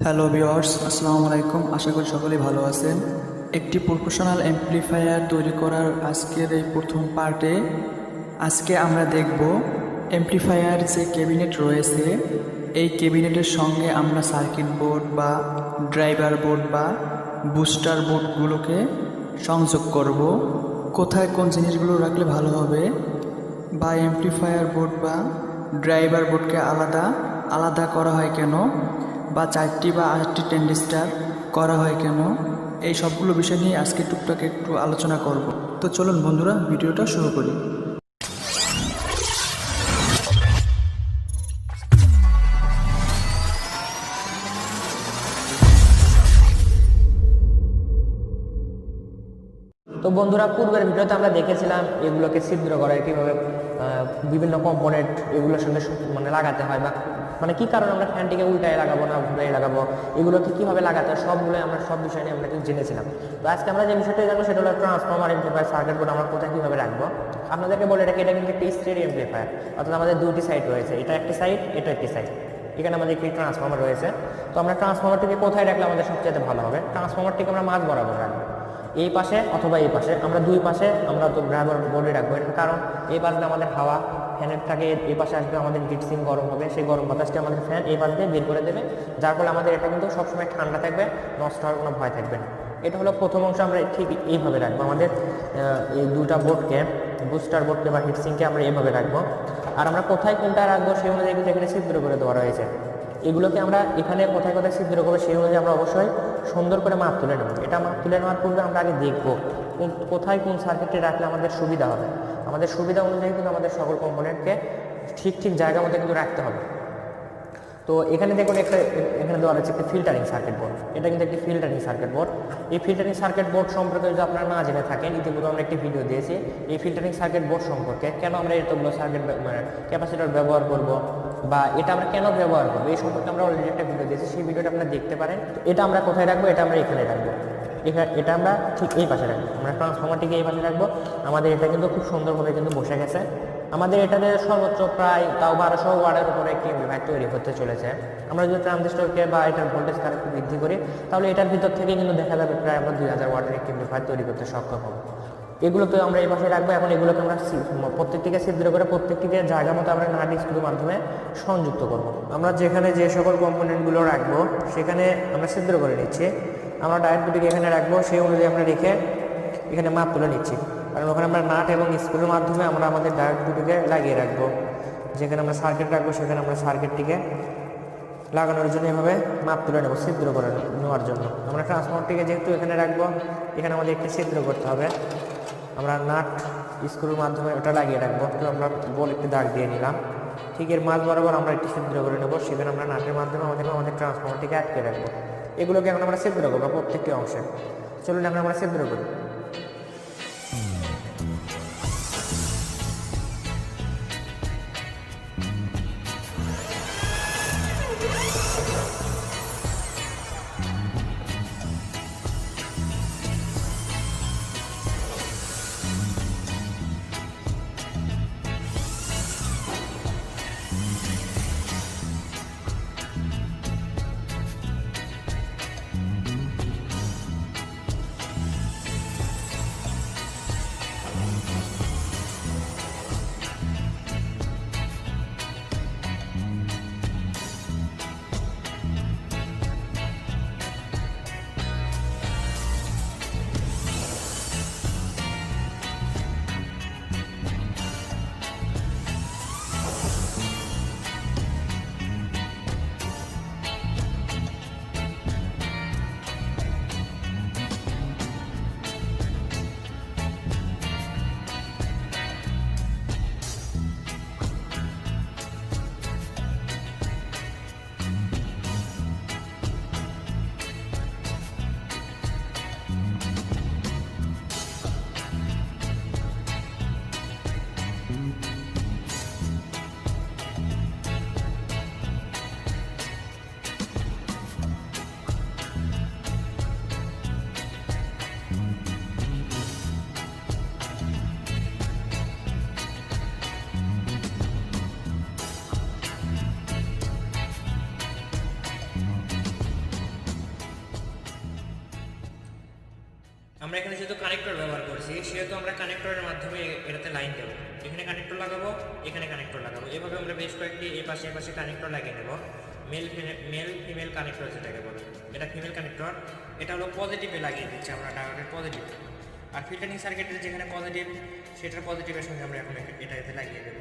Hello viewers, আসসালামু আলাইকুম। আশা করি সকলেই ভালো আছেন। একটি প্রফেশনাল অ্যাম্প্লিফায়ার তৈরি করার আজকের এই প্রথম পার্টে আজকে আমরা দেখব অ্যাম্প্লিফায়ার যে ক্যাবিনেট রয়েছে এই ক্যাবিনেটের সঙ্গে আমরা সার্কিট বোর্ড বা ড্রাইভার বোর্ড বা বুস্টার বোর্ডগুলোকে সংযোগ করব। কোথায় কোন জিনিসগুলো রাখলে ভালো হবে বা অ্যাম্প্লিফায়ার বোর্ড বা ড্রাইভার বোর্ডকে আলাদা আলাদা করা হয় কেন বা 4টি বা 8টি ট্রানজিস্টর করা হয় কেন, এই সবগুলো বিষয় নিয়ে আজকে টুকটাক একটু আলোচনা করব। তো চলুন বন্ধুরা, ভিডিওটা শুরু করি। তো বন্ধুরা, পূর্বের ভিডিওতে আমরা দেখেছিলাম এগুলোকে ছিদ্র করে কিভাবে বিভিন্ন কম্পোনেন্ট এগুলোর সঙ্গে লাগাতে হয়, বা কি কারণে আমরা ফ্যানটিকে উল্টায় লাগাবো না ঘুরে লাগাবো, এগুলোকে কীভাবে লাগাতে হয় সবগুলো আমরা সব বিষয় নিয়ে আমরা কিন্তু জেনেছিলাম। তো আজকে আমরা যে বিষয়টা জানবো সেটা হলো ট্রান্সফর্মার এমপ্লিফায়ার সার্কিট বোর্ড আমরা কোথায় কীভাবে রাখবো। আপনাদেরকে বলে রাখি, এটা কিন্তু একটি স্টেরিও এমপ্লিফায়ার, অর্থাৎ আমাদের দুটি সাইড রয়েছে, এটা একটি সাইড, এটা একটি সাইড। এখানে আমাদের একটি ট্রান্সফর্মার রয়েছে। তো আমরা ট্রান্সফর্মারটিকে কোথায় রাখলে আমাদের সবচেয়ে ভালো হবে? ট্রান্সফর্মারটিকে আমরা মাঝ বরাবর রাখবো, এই পাশে অথবা এই পাশে। আমরা দুই পাশে আমরা তো ড্রাইভার বোর্ডে রাখবো, এর কারণ এই পাশ দিয়ে আমাদের হাওয়া ফ্যানেরটাকে এই পাশে আসবে, আমাদের হিটসিং গরম হবে, সেই গরম বাতাসটি আমাদের ফ্যান এই পাশ দিয়ে বের করে দেবে, যার ফলে আমাদের এটা কিন্তু সবসময় ঠান্ডা থাকবে, নষ্ট হওয়ার কোনো ভয় থাকবে না। এটা হলো প্রথম অংশ, আমরা ঠিক এইভাবে রাখবো। আমাদের এই দুটা বোর্ডকে, বুস্টার বোর্ডকে বা হিটসিংকে আমরা এইভাবে রাখবো। আর আমরা কোথায় কোনটা রাখবো সেই অনুযায়ী কিন্তু এখানে ছিদ্র করে দেওয়া রয়েছে। এগুলোকে আমরা এখানে কোথায় কোথায় ছিদ্র করবো সেই অনুযায়ী আমরা অবশ্যই সুন্দর করে মাপ তুলে নেব। এটা মাপ তুলে নেওয়ার পূর্বে আমরা আগে দেখবো কোথায় কোন সার্কিটটি রাখলে আমাদের সুবিধা হবে। আমাদের সুবিধা অনুযায়ী কিন্তু আমাদের সকল কম্পোনেন্টকে ঠিক ঠিক জায়গা মতো কিন্তু রাখতে হবে। তো এখানে দেখুন এখানে দেওয়া রয়েছে একটি ফিল্টারিং সার্কিট বোর্ড। এটা কিন্তু একটি ফিল্টারিং সার্কিট বোর্ড। এই ফিল্টারিং সার্কিট বোর্ড সম্পর্কে যদি আপনারা না জেনে থাকেন, ইতিপূর্বে আমরা একটি ভিডিও দিয়েছি এই ফিল্টারিং সার্কিট বোর্ড সম্পর্কে, কেন আমরা এতগুলো সার্কিট ক্যাপাসিটর ব্যবহার করব বা এটা আমরা কেন ব্যবহার করবো এই সম্পর্কে আমরা অলরেডি একটা ভিডিও দিয়েছি, সেই ভিডিওটা আপনারা দেখতে পারেন। এটা আমরা কোথায় রাখবো? এটা আমরা এখানে রাখবো, এটা আমরা ঠিক এই পাশে রাখবো। আমরা ট্রান্সফর্মারটিকে এই পাশে রাখবো। আমাদের এটা কিন্তু খুব সুন্দরভাবে কিন্তু বসে গেছে। আমাদের এটাতে সর্বোচ্চ প্রায় তাও 1200 ওয়াটের উপরে একটি এমপ্লিফায়ার তৈরি হতে চলেছে। আমরা যদি ট্রানজিস্টরকে বা এটার ভোল্টেজ কারেন্ট বৃদ্ধি করি, তাহলে এটার ভিতর থেকে কিন্তু দেখা যাবে প্রায় আমরা 2000 ওয়াটের একটি এমপ্লিফায়ার তৈরি করতে সক্ষম হব। এগুলোকে আমরা এই পাশে রাখবো। এখন এগুলোকে আমরা প্রত্যেকটিকে ছিদ্র করে প্রত্যেকটিকে জায়গা মতো আমরা নাট স্ক্রুর মাধ্যমে সংযুক্ত করব। আমরা যেখানে যে সকল কম্পোনেন্টগুলো রাখবো সেখানে আমরা ছিদ্র করে নিচ্ছি। আমরা ডায়োড দুটিকে এখানে রাখবো, সেই অনুযায়ী আমরা রেখে এখানে মাপ তুলে নিচ্ছি, কারণ ওখানে আমরা নাট এবং স্ক্রুর মাধ্যমে আমরা আমাদের ডায়োড দুটিকে লাগিয়ে রাখবো। যেখানে আমরা সার্কিট রাখবো সেখানে আমরা সার্কিটটিকে লাগানোর জন্য এভাবে মাপ তুলে নেবো, ছিদ্র করে নেওয়ার জন্য। আমরা ট্রান্সফর্মারটিকে যেহেতু এখানে রাখবো, এখানে আমাদের একটি ছিদ্র করতে হবে। আমরা নাট স্ক্রুর মাধ্যমে ওটা লাগিয়ে রাখবো। তো আমরা বল একটি দাগ দিয়ে নিলাম, ঠিক এর মাঝ বরাবর আমরা একটি ছিদ্র করে নেবো। সেখানে আমরা নাটের মাধ্যমে আমাদের ট্রান্সফর্মারটিকে আটকে রাখবো। এগুলোকে এখন আমরা ছিদ্র করবো প্রত্যেকটি অংশে। চলুন এখন আমরা ছিদ্র করি। আমরা এখানে যেহেতু কানেক্টর ব্যবহার করছি সেহেতু আমরা কানেক্টরের মাধ্যমে এটাতে লাইন দেবো। এখানে কানেক্টর লাগাবো, এখানে কানেক্টর লাগাবো, এভাবে আমরা বেশ কয়েকটি এই পাশে কানেক্টর লাগিয়ে নেব। মেল ফিমেল কানেক্টর যেটাকে বলে, এটা ফিমেল কানেক্টর। এটা হলো পজিটিভে লাগিয়ে দিচ্ছি আমরা, ডায়োডের পজিটিভ। আর ফিল্টারিং সার্কিটের যেখানে পজিটিভ, সেটার পজিটিভের সঙ্গে আমরা এখন এটাতে লাগিয়ে দেবো।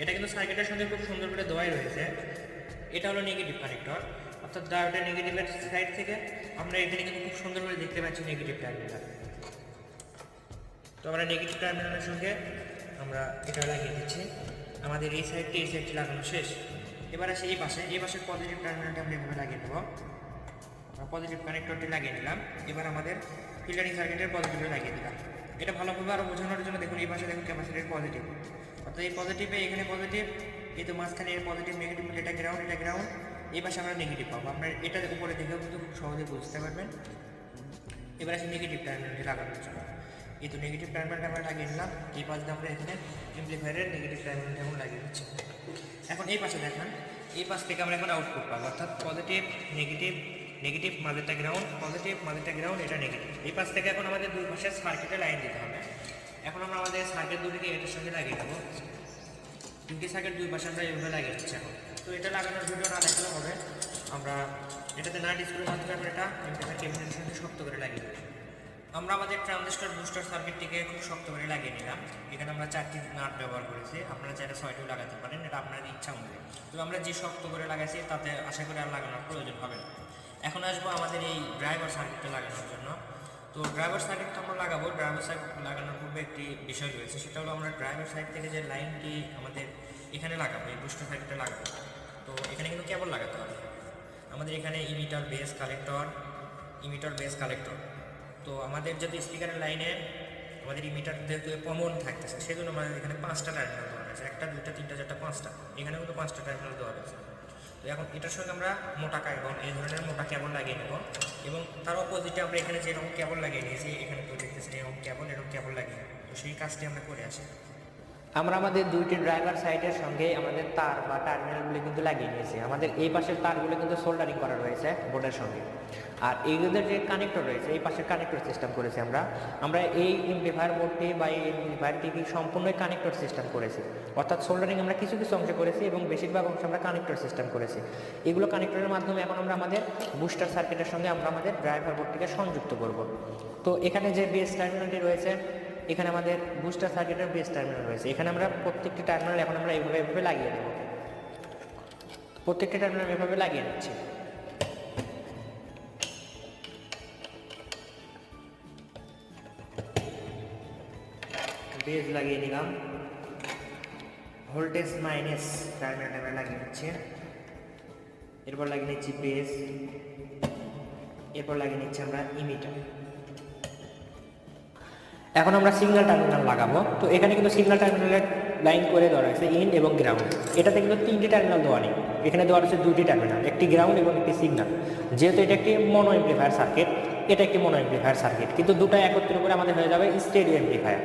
এটা কিন্তু সার্কিটের সঙ্গে খুব সুন্দর করে দেওয়াই রয়েছে। এটা হলো নেগেটিভ কানেক্টর, অর্থাৎ ডায়োডের নেগেটিভের সাইড থেকে আমরা এখানে কিন্তু খুব সুন্দর করে দেখতে পাচ্ছি নেগেটিভ টার্মিনাল। তো আমরা নেগেটিভ টার্মিনালের সঙ্গে আমরা এটা লাগিয়ে দিচ্ছি। আমাদের এই সাইডটি লাগানো শেষ। এবার আসে এই পাশের পজিটিভ টার্মিনালটা আমরা এভাবে লাগিয়ে দেবো। পজিটিভ কানেক্টরটি লাগিয়ে নিলাম। এবার আমাদের ফিল্টারিং সার্কিটের পজিটিভে লাগিয়ে দিলাম। এটা ভালোভাবে আরও বোঝানোর জন্য দেখুন এই পাশে দেখুন ক্যাপাসিটির পজিটিভ, অর্থাৎ এই পজিটিভে এখানে পজিটিভ, এই তো মাঝখানে এর পজিটিভ নেগেটিভ, এটা গ্রাউন্ড, এই পাশে আমরা নেগেটিভ পাবো। আপনার এটা উপরে দেখেও কিন্তু খুব সহজে বুঝতে পারবেন। এবার আসে নেগেটিভ টার্মিনালটি লাগানোর জন্য। এই তো নেগেটিভ টার্মিনালটা আমরা লাগিয়ে নিলাম। এই পাশে আমরা এখানে অ্যাম্প্লিফায়ারের নেগেটিভ টার্মিনালটা এখন লাগিয়ে দিচ্ছি। এখন এই পাশে দেখেন, এই পাশ থেকে আমরা এখন আউটপুট পাবো, অর্থাৎ পজিটিভ নেগেটিভ মাঝেরটা গ্রাউন্ড, পজিটিভ মাঝেরটা গ্রাউন্ড, এটা নেগেটিভ। এই পাশ থেকে এখন আমাদের দুই পাশে সার্কিটে লাইন দিতে হবে। এখন আমরা আমাদের সার্কিট দুটিকে এটার সঙ্গে লাগিয়ে দেবো। দুটি সার্কিট দুই পাশে আমরা এইভাবে লাগিয়ে দিচ্ছি এখন। তো এটা লাগানোর ভিডিও না দেখলেও হবে, আমরা এটাতে না ডিসপ্লের মাধ্যমে আমরা এটা অ্যাম্প্লিফায়ার কেবিনেটের সঙ্গে শক্ত করে লাগিয়ে দেবো। আমরা আমাদের ট্রানজিস্টর বুস্টার সার্কিটটিকে খুব শক্ত করে লাগিয়ে নিলাম। এখানে আমরা 4টি নাট ব্যবহার করেছি, আপনারা চাইলে 6টিও লাগাতে পারেন, এটা আপনার ইচ্ছা অনুযায়ী। তো আমরা যে শক্ত করে লাগাইছি তাতে আশা করি আর লাগানোর প্রয়োজন হবে না। এখন আসবো আমাদের এই ড্রাইভার সার্কিটটা লাগানোর জন্য। তো ড্রাইভার সার্কিটটা আমরা লাগাবো। ড্রাইভার সার্কিট লাগানোর পূর্বে একটি বিষয় রয়েছে, সেটা হলো আমরা ড্রাইভার সাইড থেকে যে লাইনটি আমাদের এখানে লাগাবো, এই বুস্টার সার্কিটে লাগাবো। তো এখানে কিন্তু কেবল লাগাতে হবে আমাদের। এখানে ইমিটার বেস কালেক্টর। তো আমাদের যদি স্পিকারের লাইনে আমাদের ইমিটার যেহেতু কমন থাকতেছে, সেজন্য আমাদের এখানে 5টা টার্মিনাল দেওয়া রয়েছে, 1টা 2টা 3টা 4টা 5টা, এখানে কিন্তু 5টা টার্মিনাল দেওয়া রয়েছে। তো এখন এটার সঙ্গে আমরা মোটা কেবল, এই ধরনের মোটা কেবল লাগিয়ে নেব। এবং তার অপোজিটে আমরা এখানে যেরকম কেবল লাগিয়ে নিয়েছি, এখানে তো দেখতেছেন এরকম কেবল লাগিয়ে নেব। তো সেই কাজটি আমরা করে আসি। আমরা আমাদের দুইটি ড্রাইভার সাইডের সঙ্গে আমাদের তার বা টার্মিনালগুলো কিন্তু লাগিয়ে নিয়েছি। আমাদের এই পাশের তারগুলো কিন্তু সোল্ডারিং করা রয়েছে বোর্ডের সঙ্গে। আর এইগুলোর যে কানেক্টর রয়েছে, এই পাশের কানেক্টর সিস্টেম করেছি আমরা এই অ্যাম্প্লিফায়ার বোর্ডটি বা এই অ্যাম্প্লিফায়ারটি সম্পূর্ণই কানেক্টর সিস্টেম করেছি। অর্থাৎ সোল্ডারিং আমরা কিছু অংশে করেছি এবং বেশিরভাগ অংশে আমরা কানেক্টর সিস্টেম করেছি। এগুলো কানেক্টরের মাধ্যমে এখন আমরা আমাদের বুস্টার সার্কিটের সঙ্গে আমরা আমাদের ড্রাইভার বোর্ডটিকে সংযুক্ত করব। তো এখানে যে বেস টার্মিনালটি রয়েছে, এখানে আমাদের বুস্টার সার্কিটের বেস টার্মিনাল রয়েছে। এখানে আমরা প্রত্যেকটি টার্মিনাল এখন আমরা এভাবে লাগিয়ে দেব। প্রত্যেকটি টার্মিনাল এভাবে লাগিয়ে নিচ্ছি। বেস লাগিয়ে নিলাম, ভোল্টেজ মাইনাস টার্মিনাল আমরা লাগিয়ে নিচ্ছি। এরপর লাগিয়ে নিচ্ছি বেস, এরপর লাগিয়ে নিচ্ছি আমরা ইমিটার। এখন আমরা সিগন্যাল টার্মিনাল লাগাবো। তো এখানে কিন্তু সিগন্যাল টার্মিনালের লাইন করে দেওয়া রয়েছে ইন এবং গ্রাউন্ড। এটাতে কিন্তু 3টি টার্মিনাল দেওয়া নেই, এখানে দেওয়া রয়েছে 2টি টার্মিনাল, একটি গ্রাউন্ড এবং একটি সিগন্যাল। যেহেতু এটা একটি মনো অ্যাম্প্লিফায়ার সার্কিট, এটা একটি মনো অ্যাম্প্লিফায়ার সার্কিট, কিন্তু দুটো একত্রিত করে আমাদের হয়ে যাবে স্টেরিও অ্যাম্প্লিফায়ার।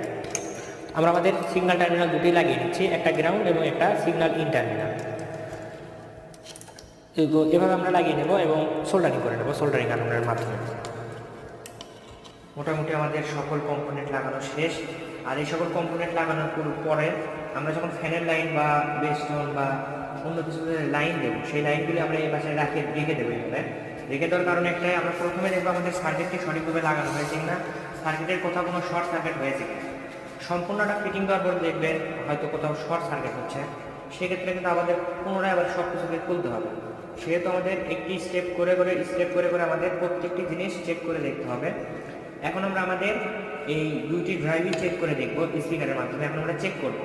আমরা আমাদের সিগন্যাল টার্মিনাল দুটি লাগিয়ে নিচ্ছি, একটা গ্রাউন্ড এবং একটা সিগন্যাল ইন টার্মিনাল। এভাবে আমরা লাগিয়ে নেব এবং সোল্ডারিং করে নেব সোল্ডারিং আয়রনের মাধ্যমে। মোটামুটি আমাদের সকল কম্পোনেন্ট লাগানো শেষ। আর এই সকল কম্পোনেন্ট লাগানোর পরে আমরা যখন ফ্যানের লাইন বা বেস্টন বা অন্য কিছু লাইন দেবো, সেই লাইনগুলি আমরা এই পাশে রেখে দেবো। এখানে রেখে দেওয়ার কারণে একটাই, আমরা প্রথমে দেখবো আমাদের সার্কিটটি সঠিকভাবে লাগানো হয়েছে কিনা, সার্কিটের কোথাও কোনো শর্ট সার্কিট হয়েছে কিনা। সম্পূর্ণটা ফিটিং দেওয়ার পর দেখবেন হয়তো কোথাও শর্ট সার্কিট হচ্ছে, সেক্ষেত্রে কিন্তু আমাদের পুনরায় আবার সব কিছুকে খুলতে হবে। সেহেতু আমাদের একটি স্টেপ করে করে আমাদের প্রত্যেকটি জিনিস চেক করে দেখতে হবে। এখন আমরা আমাদের এই দুইটি ড্রাইভই চেক করে দেখবো স্পিকারের মাধ্যমে। এখন আমরা চেক করবো